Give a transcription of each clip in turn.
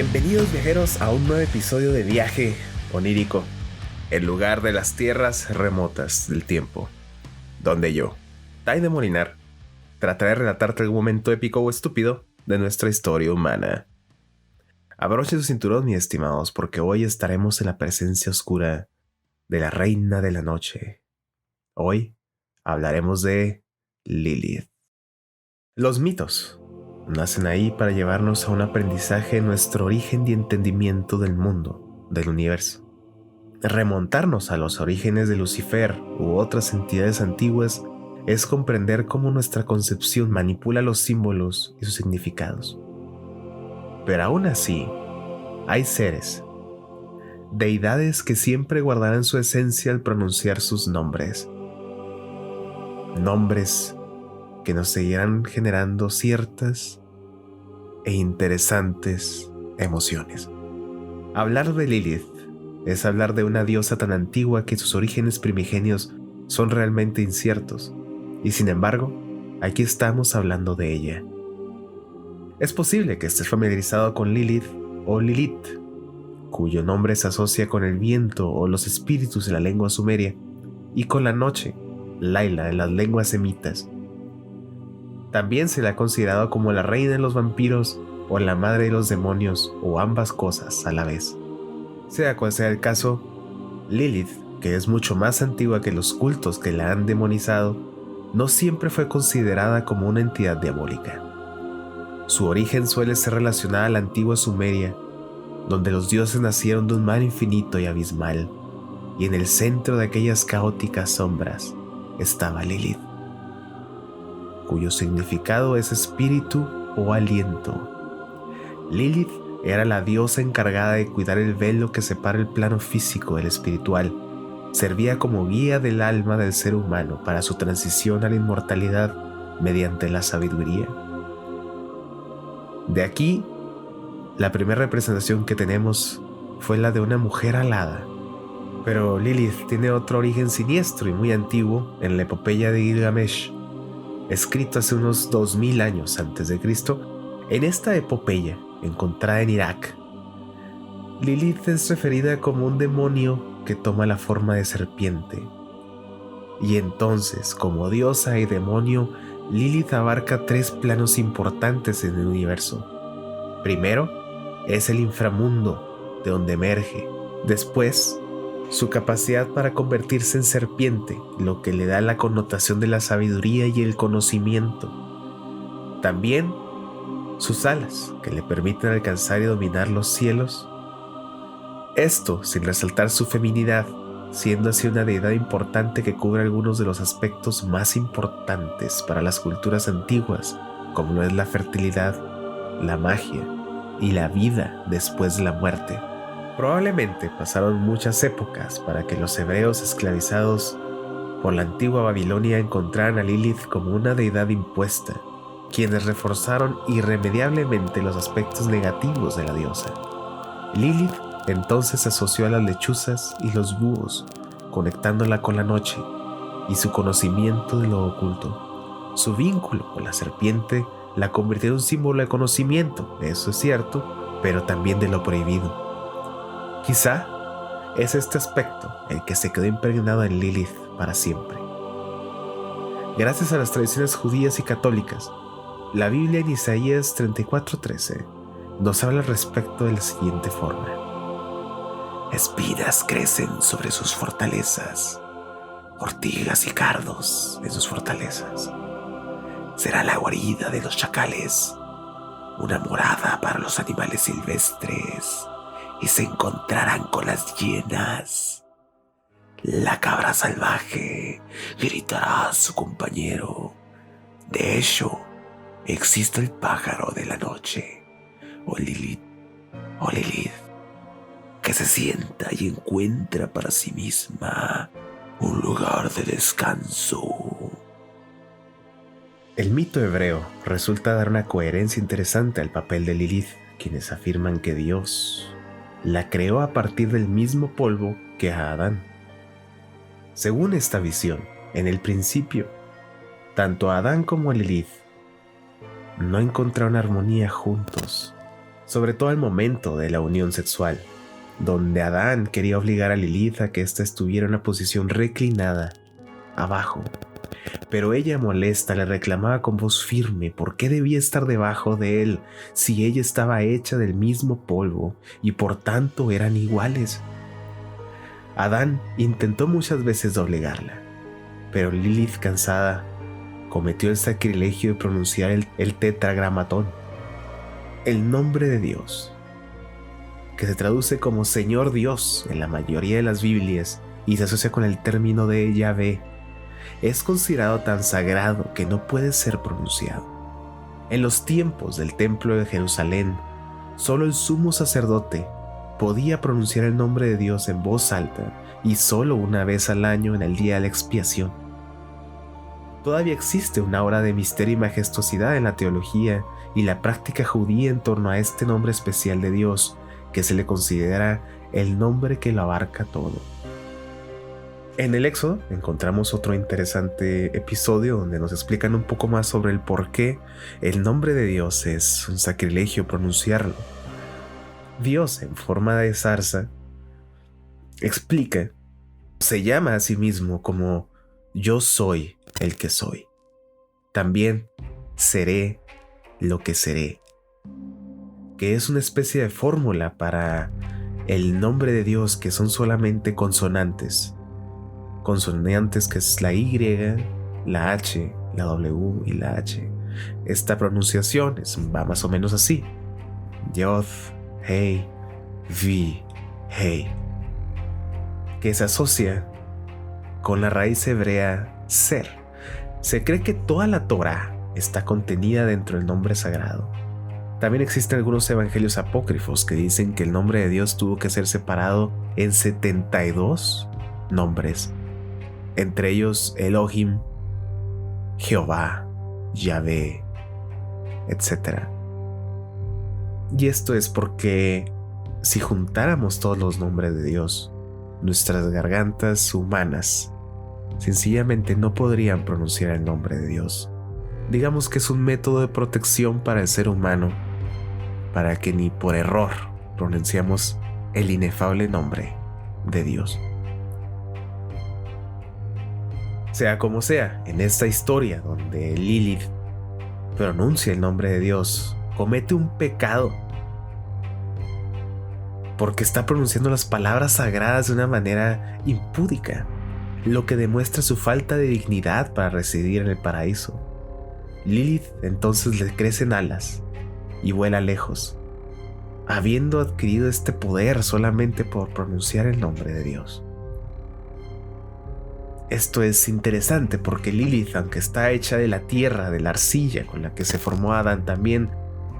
Bienvenidos viajeros a un nuevo episodio de Viaje Onírico, el lugar de las tierras remotas del tiempo, donde yo, Tai de Molinar, trataré de relatarte algún momento épico o estúpido de nuestra historia humana. Abrochen su cinturón, mis estimados, porque hoy estaremos en la presencia oscura de la reina de la noche. Hoy hablaremos de Lilith. Los mitos nacen ahí para llevarnos a un aprendizaje de nuestro origen y entendimiento del mundo, del universo. Remontarnos a los orígenes de Lucifer u otras entidades antiguas es comprender cómo nuestra concepción manipula los símbolos y sus significados. Pero aún así, hay seres, deidades que siempre guardarán su esencia al pronunciar sus nombres. Nombres que nos seguirán generando ciertas e interesantes emociones. Hablar de Lilith es hablar de una diosa tan antigua que sus orígenes primigenios son realmente inciertos, y sin embargo, aquí estamos hablando de ella. Es posible que estés familiarizado con Lilith o Lilith, cuyo nombre se asocia con el viento o los espíritus en la lengua sumeria, y con la noche, Laila en las lenguas semitas. También se le ha considerado como la reina de los vampiros o la madre de los demonios, o ambas cosas a la vez. Sea cual sea el caso, Lilith, que es mucho más antigua que los cultos que la han demonizado, no siempre fue considerada como una entidad diabólica. Su origen suele ser relacionado a la antigua Sumeria, donde los dioses nacieron de un mar infinito y abismal, y en el centro de aquellas caóticas sombras estaba Lilith, cuyo significado es espíritu o aliento. Lilith era la diosa encargada de cuidar el velo que separa el plano físico del espiritual. Servía como guía del alma del ser humano para su transición a la inmortalidad mediante la sabiduría. De aquí, la primera representación que tenemos fue la de una mujer alada. Pero Lilith tiene otro origen siniestro y muy antiguo en la epopeya de Gilgamesh, escrito hace unos 2000 años antes de Cristo. En esta epopeya, encontrada en Irak, Lilith es referida como un demonio que toma la forma de serpiente. Y entonces, como diosa y demonio, Lilith abarca tres planos importantes en el universo. Primero, es el inframundo, de donde emerge. Después, su capacidad para convertirse en serpiente, lo que le da la connotación de la sabiduría y el conocimiento. También sus alas, que le permiten alcanzar y dominar los cielos. Esto sin resaltar su feminidad, siendo así una deidad importante que cubre algunos de los aspectos más importantes para las culturas antiguas, como lo es la fertilidad, la magia y la vida después de la muerte. Probablemente pasaron muchas épocas para que los hebreos esclavizados por la antigua Babilonia encontraran a Lilith como una deidad impuesta, quienes reforzaron irremediablemente los aspectos negativos de la diosa. Lilith entonces se asoció a las lechuzas y los búhos, conectándola con la noche y su conocimiento de lo oculto. Su vínculo con la serpiente la convirtió en un símbolo de conocimiento, eso es cierto, pero también de lo prohibido. Quizá es este aspecto el que se quedó impregnado en Lilith para siempre. Gracias a las tradiciones judías y católicas, la Biblia en Isaías 34:13 nos habla al respecto de la siguiente forma: espinas crecen sobre sus fortalezas, ortigas y cardos en sus fortalezas. Será la guarida de los chacales, una morada para los animales silvestres, y se encontrarán con las hienas. La cabra salvaje gritará a su compañero. De hecho, existe el pájaro de la noche, o Lilith, que se sienta y encuentra para sí misma un lugar de descanso. El mito hebreo resulta dar una coherencia interesante al papel de Lilith, quienes afirman que Dios la creó a partir del mismo polvo que a Adán. Según esta visión, en el principio, tanto Adán como Lilith no encontraron armonía juntos, sobre todo al momento de la unión sexual, donde Adán quería obligar a Lilith a que ésta estuviera en una posición reclinada, abajo. Pero ella, molesta, le reclamaba con voz firme por qué debía estar debajo de él si ella estaba hecha del mismo polvo y por tanto eran iguales. Adán intentó muchas veces doblegarla, pero Lilith, cansada, cometió el sacrilegio de pronunciar el tetragramatón, el nombre de Dios, que se traduce como Señor Dios en la mayoría de las Biblias y se asocia con el término de Yahvé. Es considerado tan sagrado que no puede ser pronunciado. En los tiempos del Templo de Jerusalén, solo el sumo sacerdote podía pronunciar el nombre de Dios en voz alta y solo una vez al año en el día de la expiación. Todavía existe una aura de misterio y majestuosidad en la teología y la práctica judía en torno a este nombre especial de Dios, que se le considera el nombre que lo abarca todo. En el Éxodo encontramos otro interesante episodio donde nos explican un poco más sobre el por qué el nombre de Dios es un sacrilegio pronunciarlo. Dios, en forma de zarza, explica, se llama a sí mismo como yo soy el que soy. También seré lo que seré, que es una especie de fórmula para el nombre de Dios, que son solamente consonantes que es la Y, la H, la W y la H. Esta pronunciación va más o menos así: Yod, Hey, Vi, Hey, que se asocia con la raíz hebrea ser. Se cree que toda la Torá está contenida dentro del nombre sagrado. También existen algunos evangelios apócrifos que dicen que el nombre de Dios tuvo que ser separado en 72 nombres, entre ellos Elohim, Jehová, Yahvé, etc. Y esto es porque si juntáramos todos los nombres de Dios, nuestras gargantas humanas sencillamente no podrían pronunciar el nombre de Dios. Digamos que es un método de protección para el ser humano, para que ni por error pronunciamos el inefable nombre de Dios. Sea como sea, en esta historia donde Lilith pronuncia el nombre de Dios, comete un pecado porque está pronunciando las palabras sagradas de una manera impúdica, lo que demuestra su falta de dignidad para residir en el paraíso. Lilith entonces le crecen alas y vuela lejos, habiendo adquirido este poder solamente por pronunciar el nombre de Dios. Esto es interesante porque Lilith, aunque está hecha de la tierra, de la arcilla con la que se formó Adán, también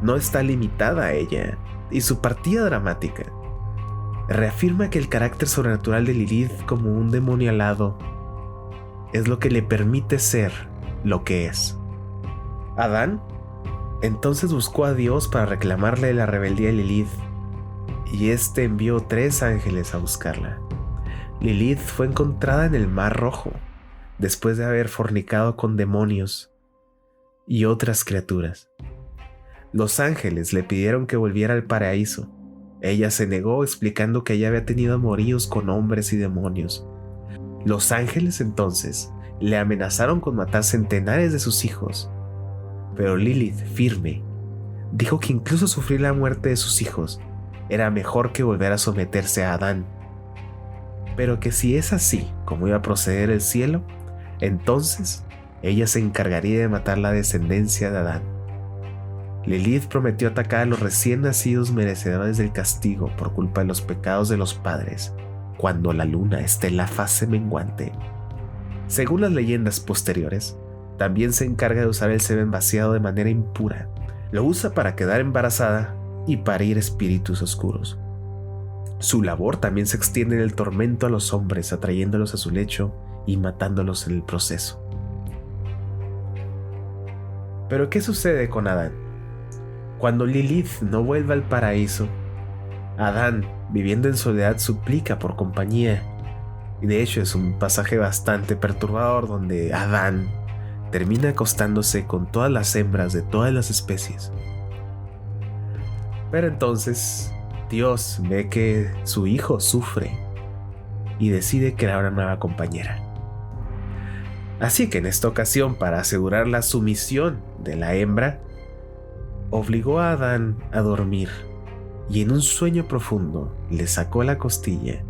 no está limitada a ella, y su partida dramática reafirma que el carácter sobrenatural de Lilith como un demonio alado es lo que le permite ser lo que es. Adán entonces buscó a Dios para reclamarle la rebeldía de Lilith, y este envió 3 ángeles a buscarla. Lilith fue encontrada en el Mar Rojo después de haber fornicado con demonios y otras criaturas. Los ángeles le pidieron que volviera al paraíso. Ella se negó, explicando que ella había tenido amoríos con hombres y demonios. Los ángeles entonces le amenazaron con matar centenares de sus hijos, pero Lilith, firme, dijo que incluso sufrir la muerte de sus hijos era mejor que volver a someterse a Adán, pero que si es así como iba a proceder el cielo, entonces ella se encargaría de matar la descendencia de Adán. Lilith prometió atacar a los recién nacidos merecedores del castigo por culpa de los pecados de los padres cuando la luna esté en la fase menguante. Según las leyendas posteriores, también se encarga de usar el semen vaciado de manera impura. Lo usa para quedar embarazada y parir espíritus oscuros. Su labor también se extiende en el tormento a los hombres, atrayéndolos a su lecho y matándolos en el proceso. Pero ¿qué sucede con Adán? Cuando Lilith no vuelve al paraíso, Adán, viviendo en soledad, suplica por compañía. Y de hecho es un pasaje bastante perturbador donde Adán termina acostándose con todas las hembras de todas las especies. Pero entonces Dios ve que su hijo sufre y decide crear una nueva compañera. Así que en esta ocasión, para asegurar la sumisión de la hembra, obligó a Adán a dormir y en un sueño profundo le sacó la costilla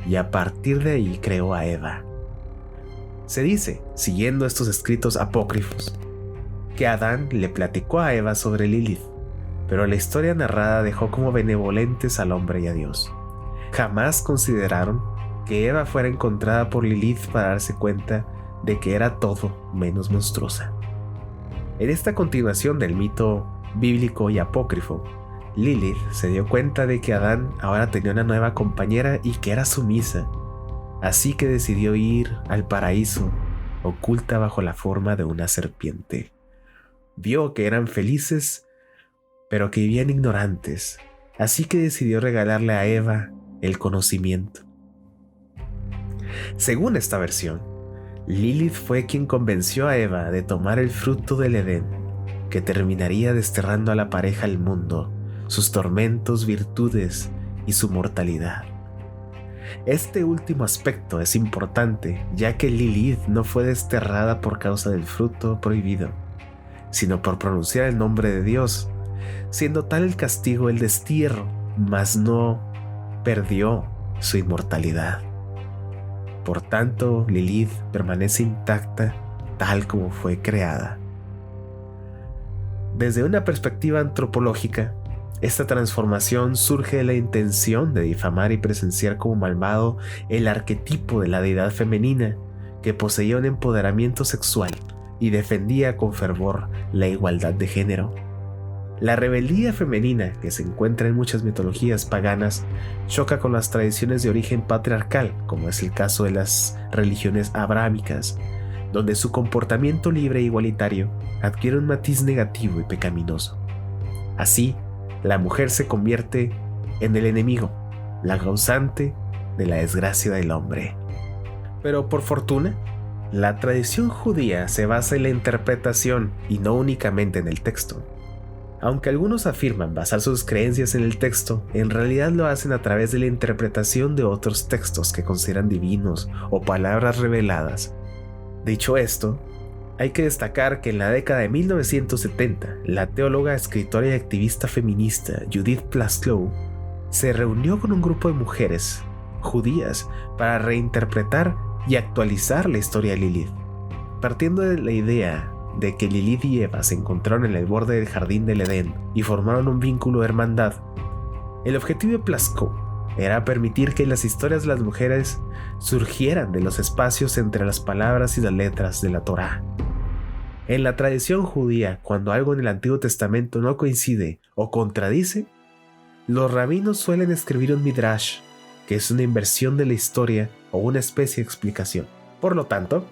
y a partir de ahí creó a Eva. Se dice, siguiendo estos escritos apócrifos, que Adán le platicó a Eva sobre Lilith, pero la historia narrada dejó como benevolentes al hombre y a Dios. Jamás consideraron que Eva fuera encontrada por Lilith para darse cuenta de que era todo menos monstruosa. En esta continuación del mito bíblico y apócrifo, Lilith se dio cuenta de que Adán ahora tenía una nueva compañera y que era sumisa, así que decidió ir al paraíso, oculta bajo la forma de una serpiente. Vio que eran felices, pero que vivían ignorantes, así que decidió regalarle a Eva el conocimiento. Según esta versión, Lilith fue quien convenció a Eva de tomar el fruto del Edén, que terminaría desterrando a la pareja al mundo, sus tormentos, virtudes y su mortalidad. Este último aspecto es importante, ya que Lilith no fue desterrada por causa del fruto prohibido, sino por pronunciar el nombre de Dios, siendo tal el castigo el destierro, mas no perdió su inmortalidad. Por tanto, Lilith permanece intacta tal como fue creada. Desde una perspectiva antropológica, esta transformación surge de la intención de difamar y presenciar como malvado el arquetipo de la deidad femenina que poseía un empoderamiento sexual y defendía con fervor la igualdad de género. La rebeldía femenina, que se encuentra en muchas mitologías paganas, choca con las tradiciones de origen patriarcal, como es el caso de las religiones abrahámicas, donde su comportamiento libre e igualitario adquiere un matiz negativo y pecaminoso. Así, la mujer se convierte en el enemigo, la causante de la desgracia del hombre. Pero por fortuna, la tradición judía se basa en la interpretación y no únicamente en el texto. Aunque algunos afirman basar sus creencias en el texto, en realidad lo hacen a través de la interpretación de otros textos que consideran divinos o palabras reveladas. Dicho esto, hay que destacar que en la década de 1970, la teóloga, escritora y activista feminista Judith Plaskow se reunió con un grupo de mujeres judías para reinterpretar y actualizar la historia de Lilith. Partiendo de la idea de que Lilith y Eva se encontraron en el borde del jardín del Edén y formaron un vínculo de hermandad, el objetivo de Plaskow era permitir que las historias de las mujeres surgieran de los espacios entre las palabras y las letras de la Torá. En la tradición judía, cuando algo en el Antiguo Testamento no coincide o contradice, los rabinos suelen escribir un midrash, que es una inversión de la historia o una especie de explicación. Por lo tanto,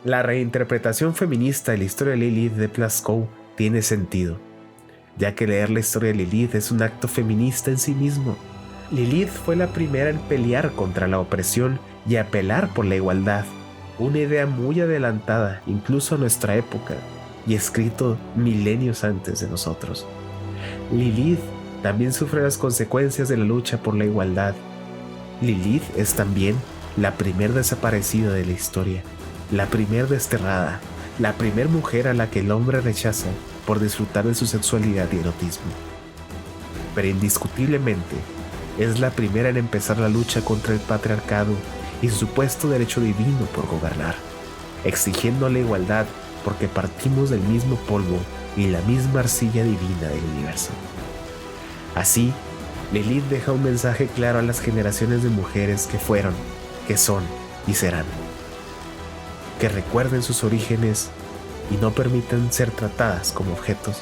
la reinterpretación feminista de la historia de Lilith de Plaskow tiene sentido, ya que leer la historia de Lilith es un acto feminista en sí mismo. Lilith fue la primera en pelear contra la opresión y apelar por la igualdad, una idea muy adelantada incluso a nuestra época y escrito milenios antes de nosotros. Lilith también sufre las consecuencias de la lucha por la igualdad. Lilith es también la primer desaparecida de la historia, la primer desterrada, la primer mujer a la que el hombre rechaza por disfrutar de su sexualidad y erotismo. Pero indiscutiblemente es la primera en empezar la lucha contra el patriarcado y su supuesto derecho divino por gobernar, exigiendo la igualdad porque partimos del mismo polvo y la misma arcilla divina del universo. Así, Lilith deja un mensaje claro a las generaciones de mujeres que fueron, que son y serán. Que recuerden sus orígenes y no permitan ser tratadas como objetos.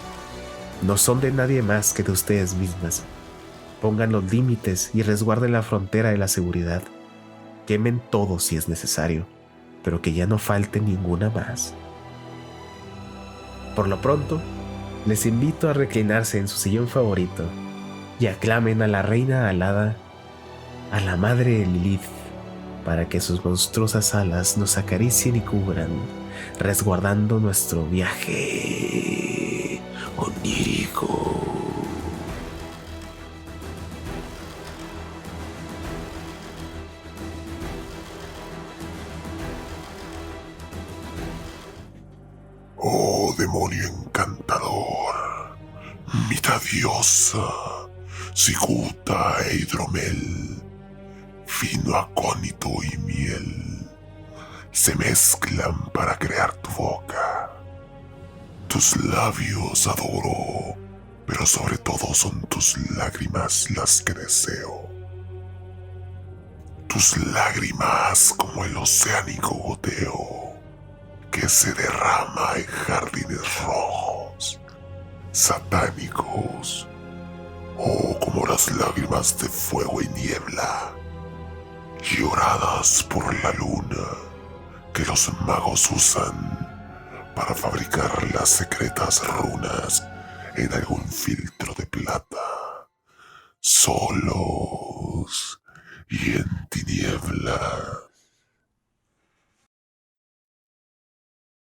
No son de nadie más que de ustedes mismas. Pongan los límites y resguarden la frontera de la seguridad. Quemen todo si es necesario, pero que ya no falte ninguna más. Por lo pronto, les invito a reclinarse en su sillón favorito y aclamen a la reina alada, a la madre de Lilith, para que sus monstruosas alas nos acaricien y cubran, resguardando nuestro viaje onírico. demonio encantador, mitad diosa, cicuta e hidromel, fino acónito y miel, se mezclan para crear tu boca. Tus labios adoro, pero sobre todo son tus lágrimas las que deseo. Tus lágrimas como el oceánico goteo que se derrama en jardines rojos, satánicos, o como las lágrimas de fuego y niebla, lloradas por la luna que los magos usan para fabricar las secretas runas en algún filtro de plata, solos y en tinieblas.